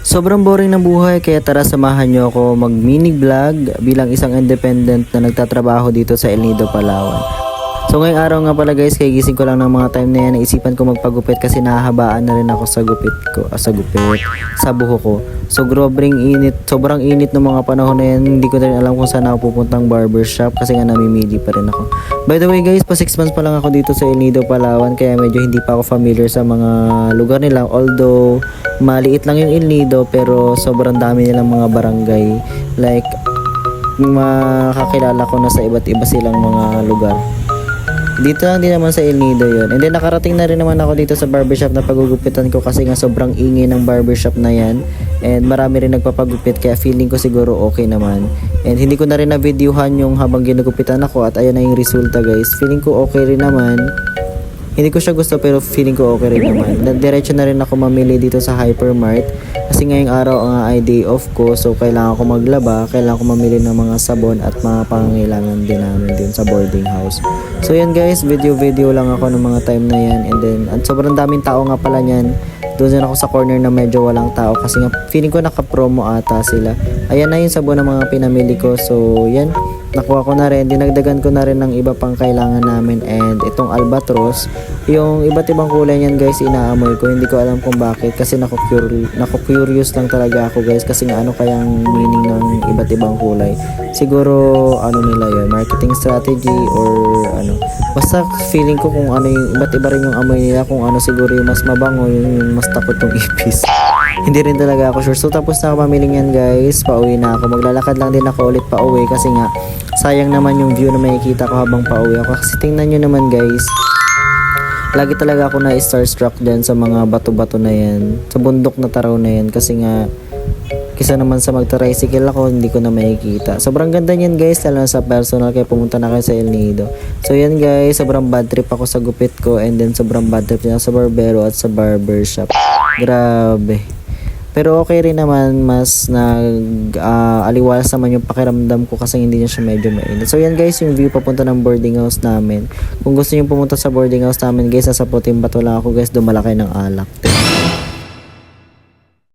Sobrang boring ng buhay kaya tara samahan nyo ako mag mini vlog bilang isang independent na nagtatrabaho dito sa El Nido, Palawan. So ngayong araw nga pala guys, kaya gising ko lang ng mga time na yan, naisipan ko magpagupit kasi nahahabaan na rin ako sa gupit ko, sa buho ko. So sobrang init ng mga panahon na yan, hindi ko na rin alam kung saan ako pupuntang barbershop kasi nga namimili pa rin ako. By the way guys, pa 6 months pa lang ako dito sa El Nido, Palawan, kaya medyo hindi pa ako familiar sa mga lugar nila. Although maliit lang yung El Nido pero sobrang dami nilang mga barangay, like makakilala ko na sa iba't iba silang mga lugar. Dito lang din naman sa El Nido yun. And then nakarating na rin naman ako dito sa barbershop na pagugupitan ko kasi nga sobrang ingay ng barbershop na yan. And marami rin nagpapagupit kaya feeling ko siguro okay naman. And hindi ko na rin na-videohan yung habang ginugupitan ako at ayan na yung resulta guys. Feeling ko okay rin naman. Hindi ko siya gusto pero feeling ko okay rin naman. Diretso na rin ako mamili dito sa Hypermart. Kasi ngayong araw ang day off ko, so kailangan ko maglaba, kailangan ko mamili ng mga sabon at mga pangangailangan din namin din sa boarding house. So yan guys, video lang ako ng mga time na yan. And then at sobrang daming tao nga pala niyan. Doon din ako sa corner na medyo walang tao kasi nga feeling ko naka-promo ata sila. Ayan na yung sabon ng mga pinamili ko. So yan, nakuha ko na rin, dinagdagan ko na rin ng iba pang kailangan namin. And itong albatros, yung iba't ibang kulay niyan guys, inaamoy ko. Hindi ko alam kung bakit kasi nako-curious lang talaga ako guys kasi nga ano kayang meaning ng iba't ibang kulay. Siguro ano nila yun, marketing strategy or ano. Basta feeling ko kung ano yung iba't iba rin yung amoy nila, kung ano siguro yung mas mabango, yung mas takot yung ipis. Hindi rin talaga ako sure. So tapos na ako mamiling yan guys, pauwi na ako. Maglalakad lang din ako ulit pauwi kasi nga sayang naman yung view na makikita ko habang pauwi ako. Kasi tingnan nyo naman guys, lagi talaga ako na starstruck dyan sa mga bato-bato na yan, sa bundok na taraw na yan kasi nga kisa naman sa magta-tricycle ako, hindi ko na makikita. Sobrang ganda niyan guys, lalo na sa personal, kaya pumunta na kayo sa El Nido. So yan guys, sobrang bad trip ako sa gupit ko and then sobrang bad trip na sa barbero at sa barbershop. Grabe. Pero okay rin naman, mas aliwalas naman yung pakiramdam ko kasi hindi niya siya medyo mainit. So yan guys, yung view papunta ng boarding house namin. Kung gusto niyo pumunta sa boarding house namin guys, nasa Puting Bato lang ako guys, dumala kayo ng alak.